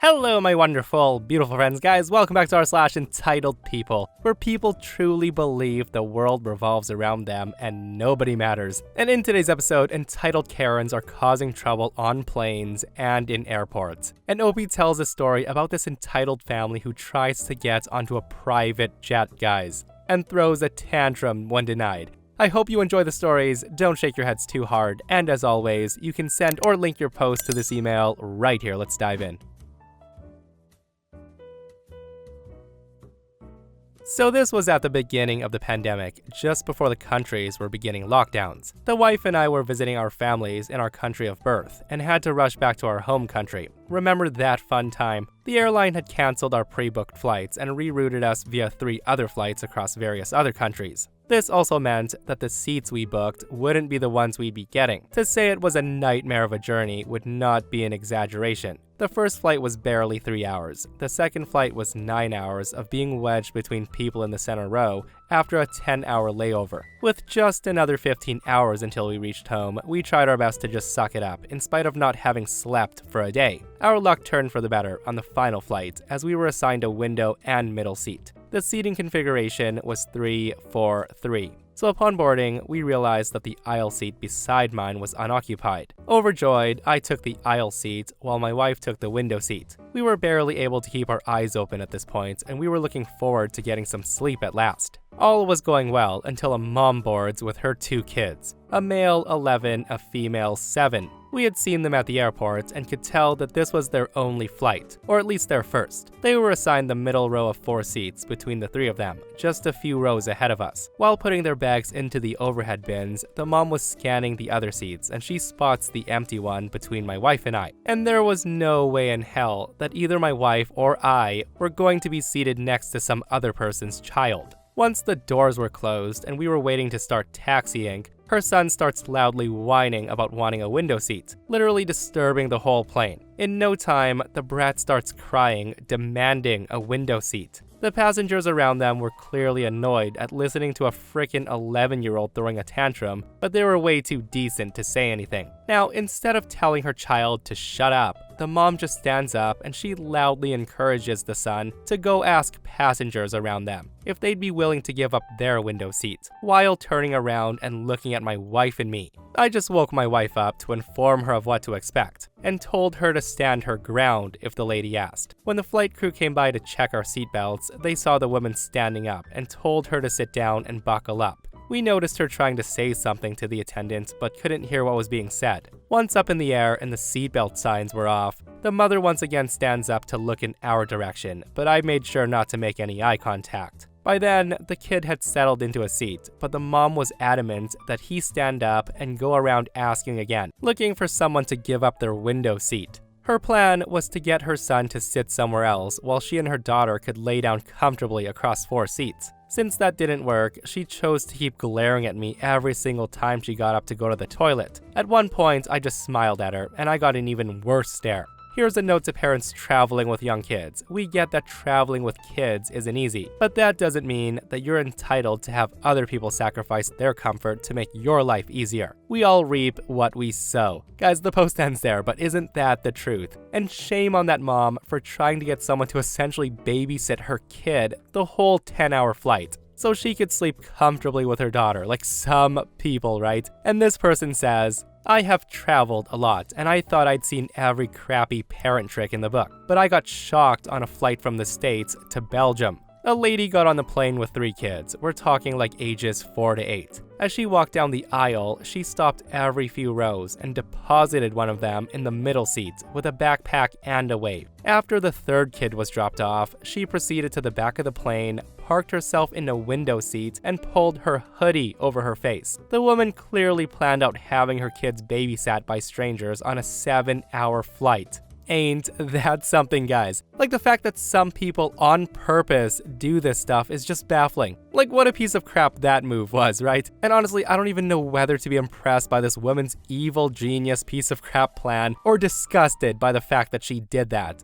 Hello, my wonderful, beautiful friends, guys. Welcome back to r/EntitledPeople, where people truly believe the world revolves around them and nobody matters. And in today's episode, entitled Karens are causing trouble on planes and in airports. And Opie tells a story about this entitled family who tries to get onto a private jet, guys, and throws a tantrum when denied. I hope you enjoy the stories, don't shake your heads too hard, and as always, you can send or link your post to this email right here. Let's dive in. So this was at the beginning of the pandemic, just before the countries were beginning lockdowns. The wife and I were visiting our families in our country of birth, and had to rush back to our home country. Remember that fun time? The airline had cancelled our pre-booked flights and rerouted us via 3 other flights across various other countries. This also meant that the seats we booked wouldn't be the ones we'd be getting. To say it was a nightmare of a journey would not be an exaggeration. The first flight was barely 3 hours. The second flight was 9 hours of being wedged between people in the center row after a 10-hour layover. With just another 15 hours until we reached home, we tried our best to just suck it up, in spite of not having slept for a day. Our luck turned for the better on the final flight, as we were assigned a window and middle seat. The seating configuration was 3-4-3. So upon boarding, we realized that the aisle seat beside mine was unoccupied. Overjoyed, I took the aisle seat while my wife took the window seat. We were barely able to keep our eyes open at this point, and we were looking forward to getting some sleep at last. All was going well until a mom boards with her 2 kids, a male 11, a female 7. We had seen them at the airport and could tell that this was their only flight, or at least their first. They were assigned the middle row of 4 seats between the 3 of them, just a few rows ahead of us. While putting their bags into the overhead bins, the mom was scanning the other seats, and she spots the empty one between my wife and I. And there was no way in hell that either my wife or I were going to be seated next to some other person's child. Once the doors were closed and we were waiting to start taxiing, her son starts loudly whining about wanting a window seat, literally disturbing the whole plane. In no time, the brat starts crying, demanding a window seat. The passengers around them were clearly annoyed at listening to a frickin' 11-year-old throwing a tantrum, but they were way too decent to say anything. Now, instead of telling her child to shut up, the mom just stands up and she loudly encourages the son to go ask passengers around them if they'd be willing to give up their window seat, while turning around and looking at my wife and me. I just woke my wife up to inform her of what to expect, and told her to stand her ground if the lady asked. When the flight crew came by to check our seatbelts, they saw the woman standing up and told her to sit down and buckle up. We noticed her trying to say something to the attendant, but couldn't hear what was being said. Once up in the air and the seatbelt signs were off, the mother once again stands up to look in our direction, but I made sure not to make any eye contact. By then, the kid had settled into a seat, but the mom was adamant that he stand up and go around asking again, looking for someone to give up their window seat. Her plan was to get her son to sit somewhere else while she and her daughter could lay down comfortably across 4 seats. Since that didn't work, she chose to keep glaring at me every single time she got up to go to the toilet. At one point, I just smiled at her, and I got an even worse stare. Here's a note to parents traveling with young kids. We get that traveling with kids isn't easy, but that doesn't mean that you're entitled to have other people sacrifice their comfort to make your life easier. We all reap what we sow. Guys, the post ends there, but isn't that the truth? And shame on that mom for trying to get someone to essentially babysit her kid the whole 10-hour flight, so she could sleep comfortably with her daughter, like some people, right? And this person says, I have traveled a lot, and I thought I'd seen every crappy parent trick in the book, but I got shocked on a flight from the States to Belgium. A lady got on the plane with 3 kids. We're talking like ages 4 to 8. As she walked down the aisle, she stopped every few rows and deposited one of them in the middle seat with a backpack and a wave. After the 3rd kid was dropped off, she proceeded to the back of the plane, parked herself in a window seat, and pulled her hoodie over her face. The woman clearly planned out having her kids babysat by strangers on a 7-hour flight. Ain't that something, guys? Like, the fact that some people on purpose do this stuff is just baffling. Like, what a piece of crap that move was, right? And honestly, I don't even know whether to be impressed by this woman's evil genius piece of crap plan or disgusted by the fact that she did that.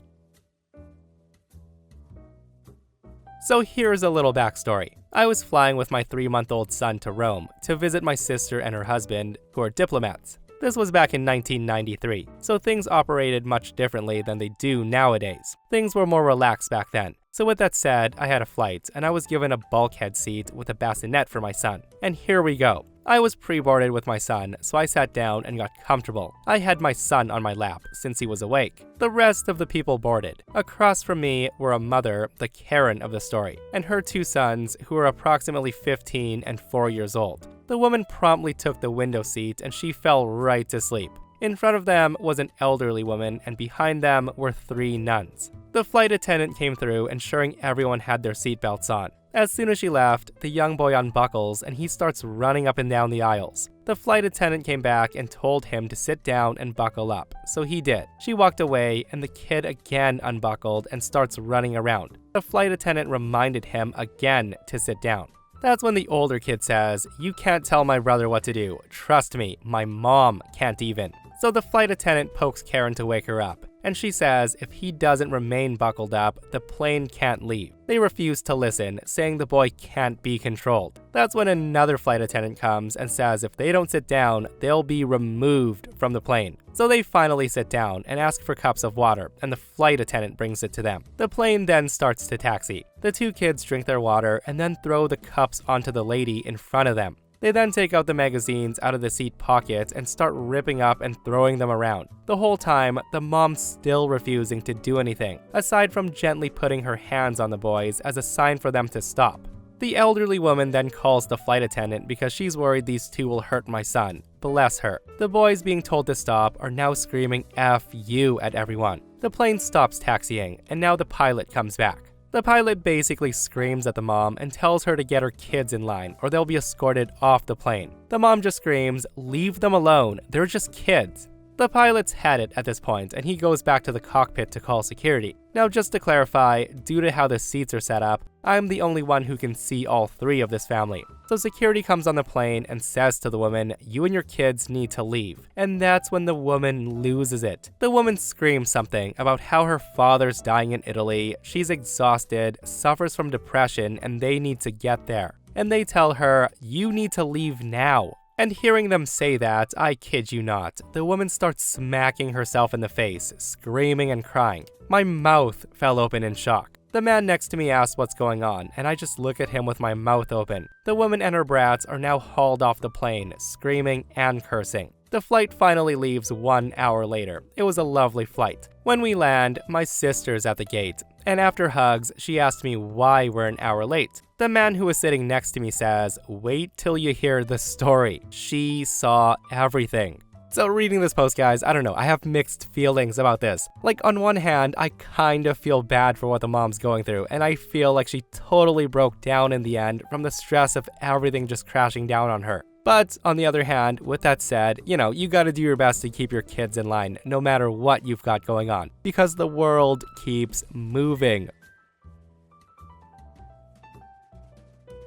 So here's a little backstory. I was flying with my 3-month-old son to Rome to visit my sister and her husband, who are diplomats. This was back in 1993, so things operated much differently than they do nowadays. Things were more relaxed back then. So with that said, I had a flight, and I was given a bulkhead seat with a bassinet for my son. And here we go. I was pre-boarded with my son, so I sat down and got comfortable. I had my son on my lap, since he was awake. The rest of the people boarded. Across from me were a mother, the Karen of the story, and her two sons, who were approximately 15 and 4 years old. The woman promptly took the window seat, and she fell right to sleep. In front of them was an elderly woman, and behind them were 3 nuns. The flight attendant came through, ensuring everyone had their seatbelts on. As soon as she left, the young boy unbuckles and he starts running up and down the aisles. The flight attendant came back and told him to sit down and buckle up, so he did. She walked away and the kid again unbuckled and starts running around. The flight attendant reminded him again to sit down. That's when the older kid says, "You can't tell my brother what to do. Trust me, my mom can't even." So the flight attendant pokes Karen to wake her up, and she says if he doesn't remain buckled up, the plane can't leave. They refuse to listen, saying the boy can't be controlled. That's when another flight attendant comes and says if they don't sit down, they'll be removed from the plane. So they finally sit down and ask for cups of water, and the flight attendant brings it to them. The plane then starts to taxi. The 2 kids drink their water and then throw the cups onto the lady in front of them. They then take out the magazines out of the seat pockets and start ripping up and throwing them around. The whole time, the mom's still refusing to do anything, aside from gently putting her hands on the boys as a sign for them to stop. The elderly woman then calls the flight attendant because she's worried these 2 will hurt my son. Bless her. The boys being told to stop are now screaming "F you" at everyone. The plane stops taxiing, and now the pilot comes back. The pilot basically screams at the mom and tells her to get her kids in line or they'll be escorted off the plane. The mom just screams, "Leave them alone, they're just kids." The pilot's had it at this point and he goes back to the cockpit to call security. Now just to clarify, due to how the seats are set up, I'm the only one who can see all 3 of this family. So security comes on the plane and says to the woman, "You and your kids need to leave." And that's when the woman loses it. The woman screams something about how her father's dying in Italy, she's exhausted, suffers from depression, and they need to get there. And they tell her, "You need to leave now." And hearing them say that, I kid you not, the woman starts smacking herself in the face, screaming and crying. My mouth fell open in shock. The man next to me asks what's going on, and I just look at him with my mouth open. The woman and her brats are now hauled off the plane, screaming and cursing. The flight finally leaves 1 hour later. It was a lovely flight. When we land, my sister's at the gate, and after hugs, she asked me why we're an hour late. The man who was sitting next to me says, "Wait till you hear the story. She saw everything." So reading this post, guys, I don't know, I have mixed feelings about this. Like, on one hand, I kind of feel bad for what the mom's going through, and I feel like she totally broke down in the end from the stress of everything just crashing down on her. But on the other hand, with that said, you gotta do your best to keep your kids in line, no matter what you've got going on, because the world keeps moving.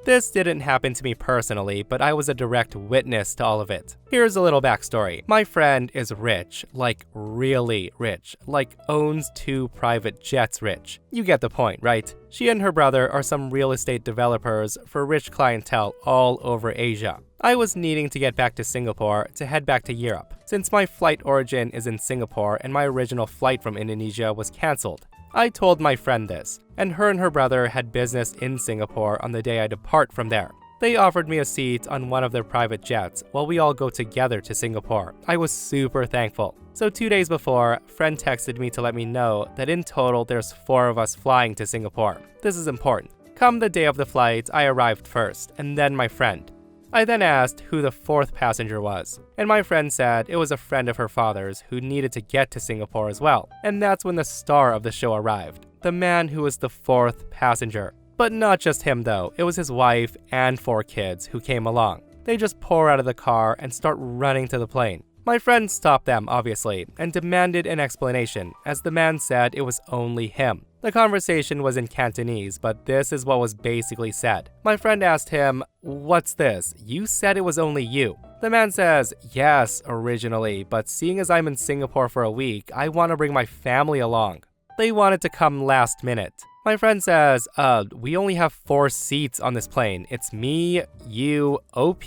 This didn't happen to me personally, but I was a direct witness to all of it. Here's a little backstory. My friend is rich, like really rich, like owns 2 private jets rich. You get the point, right? She and her brother are some real estate developers for rich clientele all over Asia. I was needing to get back to Singapore to head back to Europe, since my flight origin is in Singapore and my original flight from Indonesia was cancelled. I told my friend this, and her brother had business in Singapore on the day I depart from there. They offered me a seat on one of their private jets while we all go together to Singapore. I was super thankful. So 2 days before, friend texted me to let me know that in total there's 4 of us flying to Singapore. This is important. Come the day of the flight, I arrived first, and then my friend. I then asked who the 4th passenger was, and my friend said it was a friend of her father's who needed to get to Singapore as well. And that's when the star of the show arrived, the man who was the 4th passenger. But not just him though, it was his wife and 4 kids who came along. They just pour out of the car and start running to the plane. My friend stopped them, obviously, and demanded an explanation, as the man said it was only him. The conversation was in Cantonese, but this is what was basically said. My friend asked him, "What's this? You said it was only you." The man says, "Yes, originally, but seeing as I'm in Singapore for a week, I want to bring my family along." They wanted to come last minute. My friend says, we only have 4 seats on this plane. It's me, you, OP,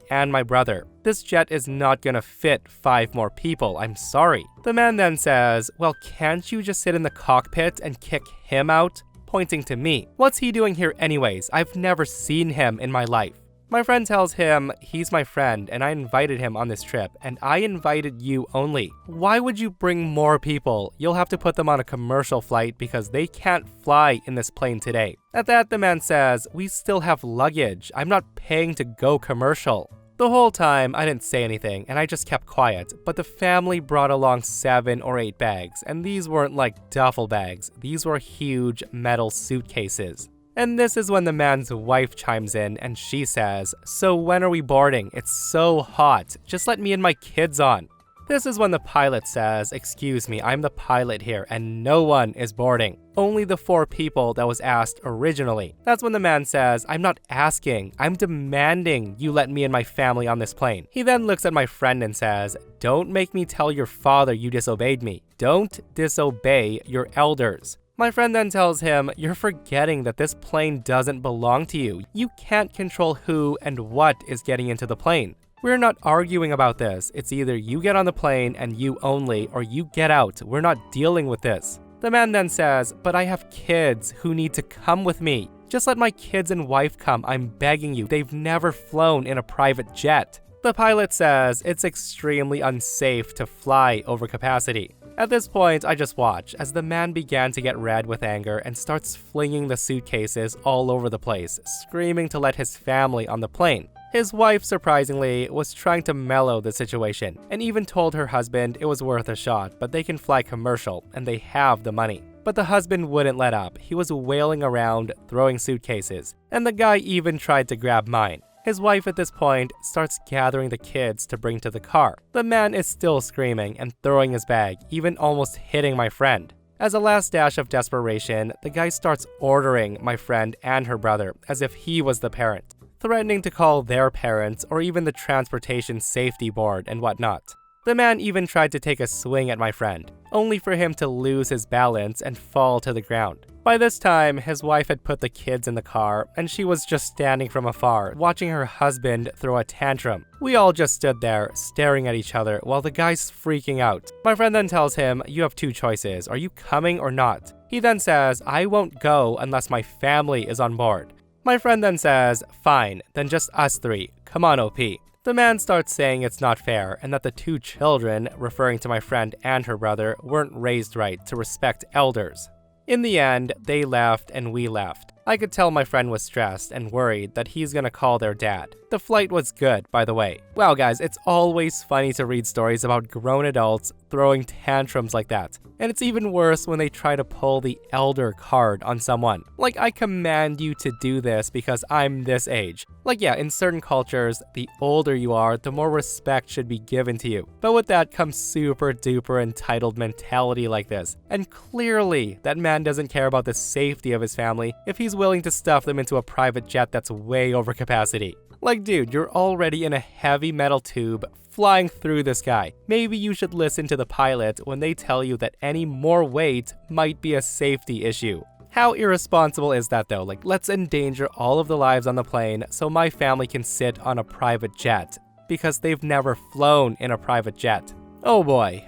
and my brother. This jet is not gonna fit 5 more people, I'm sorry. The man then says, well, can't you just sit in the cockpit and kick him out? Pointing to me. What's he doing here anyways? I've never seen him in my life. My friend tells him he's my friend and I invited him on this trip and I invited you only. Why would you bring more people? You'll have to put them on a commercial flight because they can't fly in this plane today. At that, the man says, we still have luggage. I'm not paying to go commercial. The whole time, I didn't say anything and I just kept quiet, but the family brought along 7 or 8 bags, and these weren't like duffel bags. These were huge metal suitcases. And this is when the man's wife chimes in and she says, so when are we boarding? It's so hot. Just let me and my kids on. This is when the pilot says, excuse me, I'm the pilot here and no one is boarding. Only the 4 people that was asked originally. That's when the man says, I'm not asking, I'm demanding you let me and my family on this plane. He then looks at my friend and says, don't make me tell your father you disobeyed me. Don't disobey your elders. My friend then tells him, you're forgetting that this plane doesn't belong to you. You can't control who and what is getting into the plane. We're not arguing about this. It's either you get on the plane and you only, or you get out. We're not dealing with this. The man then says, but I have kids who need to come with me. Just let my kids and wife come, I'm begging you. They've never flown in a private jet. The pilot says it's extremely unsafe to fly over capacity. At this point, I just watch as the man began to get red with anger and starts flinging the suitcases all over the place, screaming to let his family on the plane. His wife, surprisingly, was trying to mellow the situation and even told her husband it was worth a shot, but they can fly commercial and they have the money. But the husband wouldn't let up. He was wailing around, throwing suitcases, and the guy even tried to grab mine. His wife at this point starts gathering the kids to bring to the car. The man is still screaming and throwing his bag, even almost hitting my friend. As a last dash of desperation, the guy starts ordering my friend and her brother as if he was the parent, threatening to call their parents or even the transportation safety board and whatnot. The man even tried to take a swing at my friend, only for him to lose his balance and fall to the ground. By this time, his wife had put the kids in the car, and she was just standing from afar, watching her husband throw a tantrum. We all just stood there, staring at each other, while the guy's freaking out. My friend then tells him, you have 2 choices, are you coming or not? He then says, I won't go unless my family is on board. My friend then says, fine, then just us 3, come on OP. The man starts saying it's not fair, and that the 2 children, referring to my friend and her brother, weren't raised right to respect elders. In the end, they left and we left. I could tell my friend was stressed and worried that he's gonna call their dad. The flight was good, by the way. Wow guys, it's always funny to read stories about grown adults throwing tantrums like that. And it's even worse when they try to pull the elder card on someone. Like, I command you to do this because I'm this age. Like, yeah, in certain cultures, the older you are, the more respect should be given to you. But with that comes super duper entitled mentality like this. And clearly, that man doesn't care about the safety of his family if he's willing to stuff them into a private jet that's way over capacity. Like, dude, you're already in a heavy metal tube flying through the sky. Maybe you should listen to the pilot when they tell you that any more weight might be a safety issue. How irresponsible is that though? Like, let's endanger all of the lives on the plane so my family can sit on a private jet because they've never flown in a private jet. Oh boy.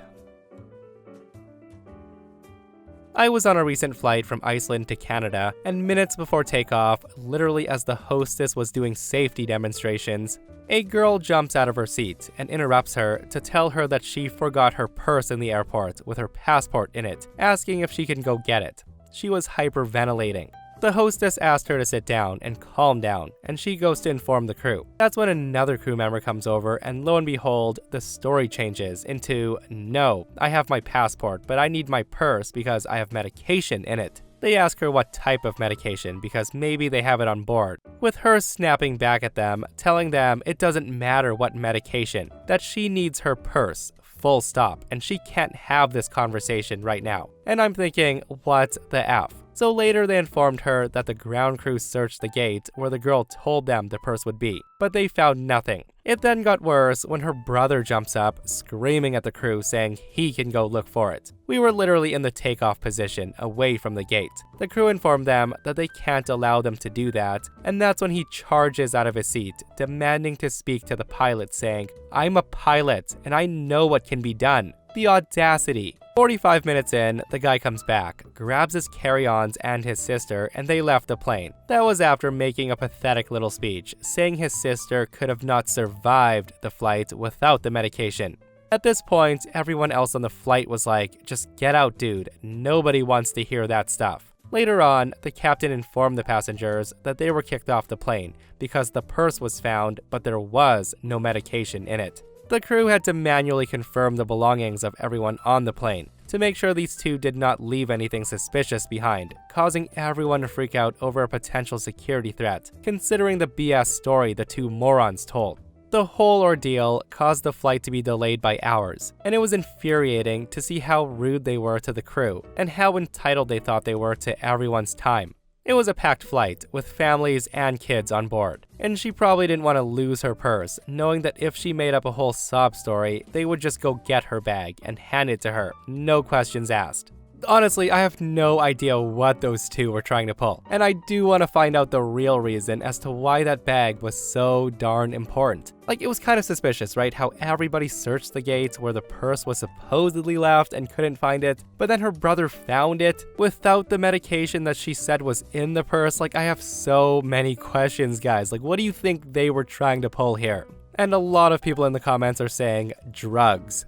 I was on a recent flight from Iceland to Canada, and minutes before takeoff, literally as the hostess was doing safety demonstrations, a girl jumps out of her seat and interrupts her to tell her that she forgot her purse in the airport with her passport in it, asking if she can go get it. She was hyperventilating. The hostess asked her to sit down and calm down, and she goes to inform the crew. That's when another crew member comes over, and lo and behold, the story changes into, no, I have my passport, but I need my purse because I have medication in it. They ask her what type of medication because maybe they have it on board, with her snapping back at them, telling them it doesn't matter what medication, that she needs her purse. Full stop, and she can't have this conversation right now. And I'm thinking, what the F? So later they informed her that the ground crew searched the gate where the girl told them the purse would be, but they found nothing. It then got worse when her brother jumps up, screaming at the crew saying he can go look for it. We were literally in the takeoff position, away from the gate. The crew informed them that they can't allow them to do that, and that's when he charges out of his seat, demanding to speak to the pilot saying, "I'm a pilot, and I know what can be done." The audacity. 45 minutes in, the guy comes back, grabs his carry-ons and his sister, and they left the plane. That was after making a pathetic little speech, saying his sister could have not survived the flight without the medication. At this point, everyone else on the flight was like, "Just get out, dude. Nobody wants to hear that stuff." Later on, the captain informed the passengers that they were kicked off the plane because the purse was found, but there was no medication in it. The crew had to manually confirm the belongings of everyone on the plane to make sure these two did not leave anything suspicious behind, causing everyone to freak out over a potential security threat, considering the BS story the two morons told. The whole ordeal caused the flight to be delayed by hours, and it was infuriating to see how rude they were to the crew and how entitled they thought they were to everyone's time. It was a packed flight, with families and kids on board, and she probably didn't want to lose her purse, knowing that if she made up a whole sob story, they would just go get her bag and hand it to her, no questions asked. Honestly, I have no idea what those two were trying to pull, and I do want to find out the real reason as to why that bag was so darn important. Like, it was kind of suspicious, right? How everybody searched the gates where the purse was supposedly left and couldn't find it, but then her brother found it without the medication that she said was in the purse. Like, I have so many questions, guys. Like, what do you think they were trying to pull here? And a lot of people in the comments are saying drugs.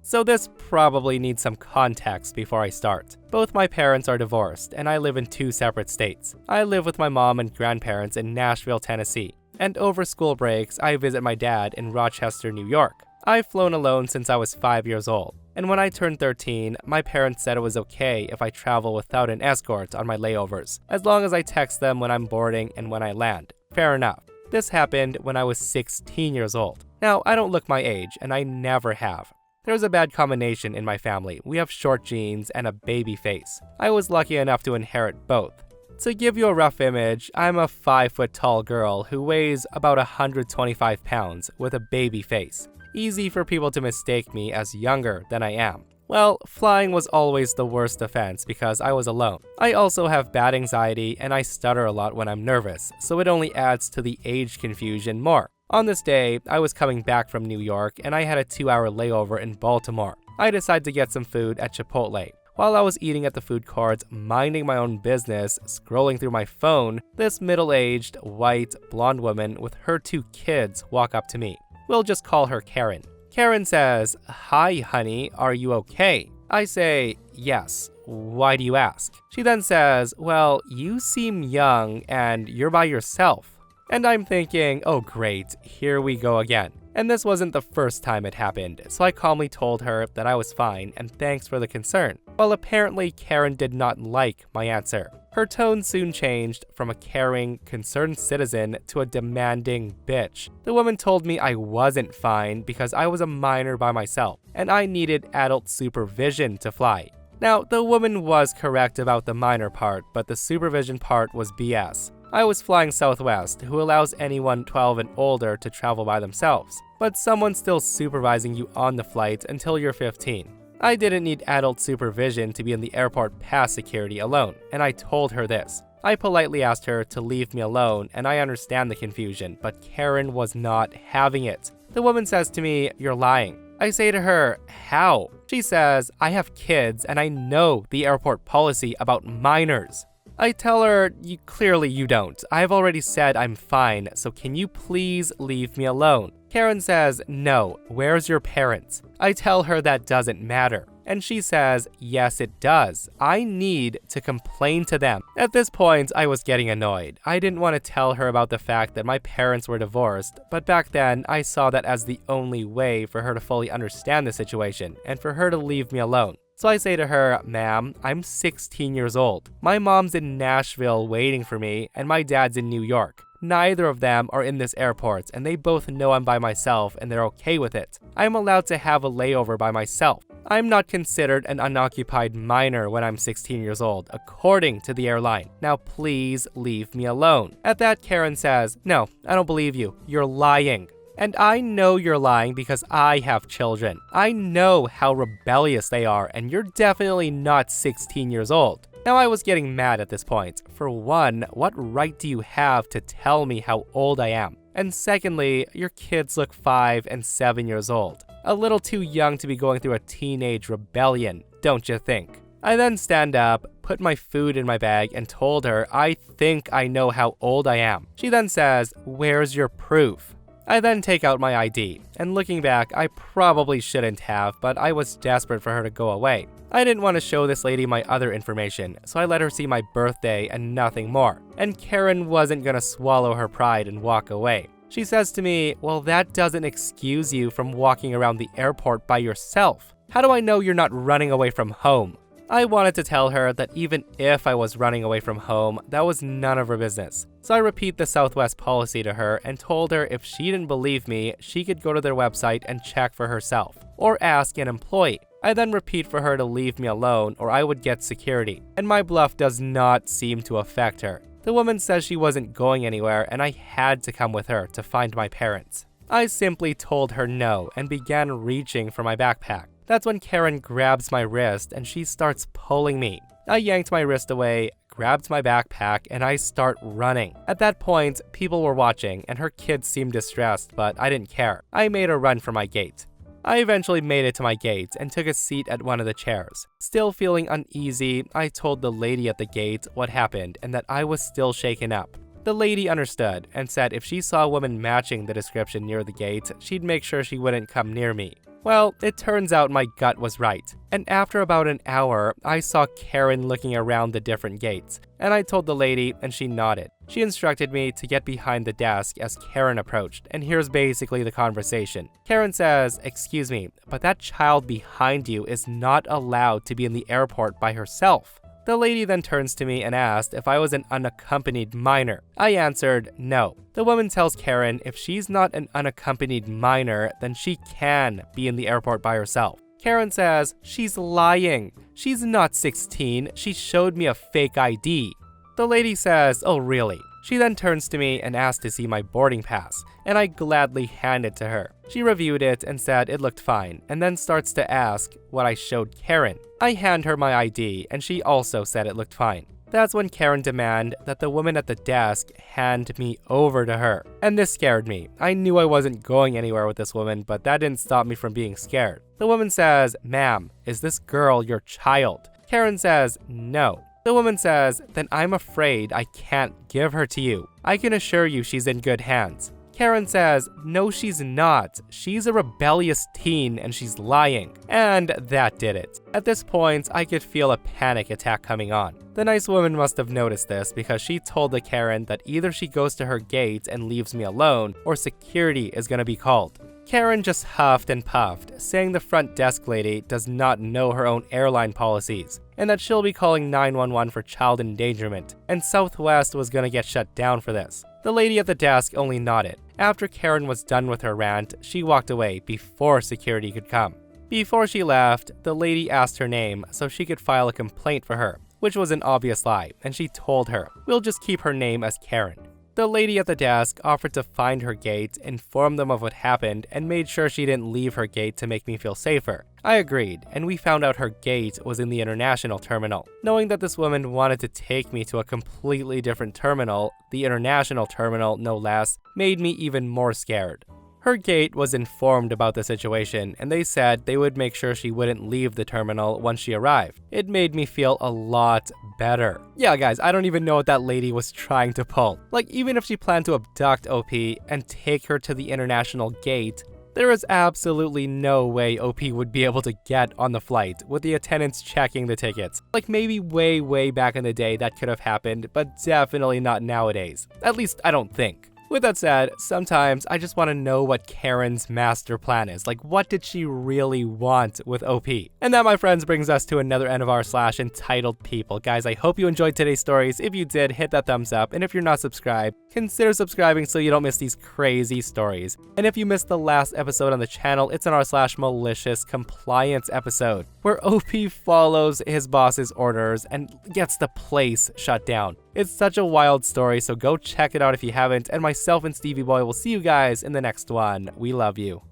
So this probably needs some context before I start. Both my parents are divorced, and I live in two separate states. I live with my mom and grandparents in Nashville, Tennessee, and over school breaks, I visit my dad in Rochester, New York. I've flown alone since I was 5 years old, and when I turned 13, my parents said it was okay if I travel without an escort on my layovers, as long as I text them when I'm boarding and when I land. Fair enough. This happened when I was 16 years old. Now, I don't look my age, and I never have. There's a bad combination in my family. We have short genes and a baby face. I was lucky enough to inherit both. To give you a rough image, I'm a 5-foot tall girl who weighs about 125 pounds with a baby face. Easy for people to mistake me as younger than I am. Well, flying was always the worst offense because I was alone. I also have bad anxiety and I stutter a lot when I'm nervous, so it only adds to the age confusion more. On this day, I was coming back from New York and I had a 2-hour layover in Baltimore. I decided to get some food at Chipotle. While I was eating at the food court, minding my own business, scrolling through my phone, this middle-aged, white, blonde woman with her 2 kids walk up to me. We'll just call her Karen. Karen says, "Hi, honey, are you okay?" I say, "Yes. Why do you ask?" She then says, "Well, you seem young and you're by yourself." And I'm thinking, oh great, here we go again. And this wasn't the first time it happened, so I calmly told her that I was fine and thanks for the concern. Well, apparently Karen did not like my answer. Her tone soon changed from a caring, concerned citizen to a demanding bitch. The woman told me I wasn't fine because I was a minor by myself, and I needed adult supervision to fly. Now, the woman was correct about the minor part, but the supervision part was BS. I was flying Southwest, who allows anyone 12 and older to travel by themselves, but someone's still supervising you on the flight until you're 15. I didn't need adult supervision to be in the airport past security alone, and I told her this. I politely asked her to leave me alone, and I understand the confusion, but Karen was not having it. The woman says to me, "You're lying." I say to her, "How?" She says, "I have kids, and I know the airport policy about minors." I tell her, Clearly you don't. I've already said I'm fine, so can you please leave me alone?" Karen says, "No, where's your parents?" I tell her that doesn't matter. And she says, "Yes, it does. I need to complain to them." At this point, I was getting annoyed. I didn't want to tell her about the fact that my parents were divorced, but back then, I saw that as the only way for her to fully understand the situation and for her to leave me alone. So I say to her, "Ma'am, I'm 16 years old. My mom's in Nashville waiting for me, and my dad's in New York. Neither of them are in this airport, and they both know I'm by myself and they're okay with it. I'm allowed to have a layover by myself. I'm not considered an unoccupied minor when I'm 16 years old, according to the airline. Now please leave me alone." At that, Karen says, "No, I don't believe you. You're lying." And I know you're lying because I have children. I know how rebellious they are, and you're definitely not 16 years old. Now, I was getting mad at this point. For one, what right do you have to tell me how old I am? And secondly, your kids look 5 and 7 years old. A little too young to be going through a teenage rebellion, don't you think? I then stand up, put my food in my bag, and told her I think I know how old I am. She then says, "Where's your proof?" I then take out my ID, and looking back, I probably shouldn't have, but I was desperate for her to go away. I didn't want to show this lady my other information, so I let her see my birthday and nothing more. And Karen wasn't gonna swallow her pride and walk away. She says to me, "Well, that doesn't excuse you from walking around the airport by yourself. How do I know you're not running away from home?" I wanted to tell her that even if I was running away from home, that was none of her business. So I repeat the Southwest policy to her and told her if she didn't believe me, she could go to their website and check for herself, or ask an employee. I then repeat for her to leave me alone or I would get security, and my bluff does not seem to affect her. The woman says she wasn't going anywhere and I had to come with her to find my parents. I simply told her no and began reaching for my backpack. That's when Karen grabs my wrist and she starts pulling me. I yanked my wrist away, grabbed my backpack, and I start running. At that point, people were watching and her kids seemed distressed, but I didn't care. I made a run for my gate. I eventually made it to my gate and took a seat at one of the chairs. Still feeling uneasy, I told the lady at the gate what happened and that I was still shaken up. The lady understood and said if she saw a woman matching the description near the gate, she'd make sure she wouldn't come near me. Well, it turns out my gut was right, and after about an hour, I saw Karen looking around the different gates, and I told the lady and she nodded. She instructed me to get behind the desk as Karen approached, and here's basically the conversation. Karen says, "Excuse me, but that child behind you is not allowed to be in the airport by herself." The lady then turns to me and asked if I was an unaccompanied minor. I answered no. The woman tells Karen if she's not an unaccompanied minor, then she can be in the airport by herself. Karen says, "She's lying. She's not 16. She showed me a fake ID." The lady says, "Oh, really?" She then turns to me and asks to see my boarding pass, and I gladly hand it to her. She reviewed it and said it looked fine, and then starts to ask what I showed Karen. I hand her my ID, and she also said it looked fine. That's when Karen demanded that the woman at the desk hand me over to her. And this scared me. I knew I wasn't going anywhere with this woman, but that didn't stop me from being scared. The woman says, "Ma'am, is this girl your child?" Karen says, "No." The woman says, "Then I'm afraid I can't give her to you. I can assure you she's in good hands." Karen says, "No, she's not. She's a rebellious teen and she's lying." And that did it. At this point, I could feel a panic attack coming on. The nice woman must have noticed this because she told the Karen that either she goes to her gate and leaves me alone or security is gonna be called. Karen just huffed and puffed, saying the front desk lady does not know her own airline policies, and that she'll be calling 911 for child endangerment, and Southwest was gonna get shut down for this. The lady at the desk only nodded. After Karen was done with her rant, she walked away before security could come. Before she left, the lady asked her name so she could file a complaint for her, which was an obvious lie, and she told her, "We'll just keep her name as Karen." The lady at the desk offered to find her gate, inform them of what happened, and made sure she didn't leave her gate to make me feel safer. I agreed, and we found out her gate was in the international terminal. Knowing that this woman wanted to take me to a completely different terminal, the international terminal no less, made me even more scared. Her gate was informed about the situation, and they said they would make sure she wouldn't leave the terminal once she arrived. It made me feel a lot better. Yeah, guys, I don't even know what that lady was trying to pull. Like, even if she planned to abduct OP and take her to the international gate, there is absolutely no way OP would be able to get on the flight with the attendants checking the tickets. Like, maybe way back in the day that could have happened, but definitely not nowadays. At least, I don't think. With that said, sometimes I just want to know what Karen's master plan is. Like, what did she really want with OP? And that, my friends, brings us to another end of our / entitled people. Guys, I hope you enjoyed today's stories. If you did, hit that thumbs up. And if you're not subscribed, consider subscribing so you don't miss these crazy stories. And if you missed the last episode on the channel, it's in our / malicious compliance episode, where OP follows his boss's orders and gets the place shut down. It's such a wild story, so go check it out if you haven't, and myself and Stevie Boy will see you guys in the next one. We love you.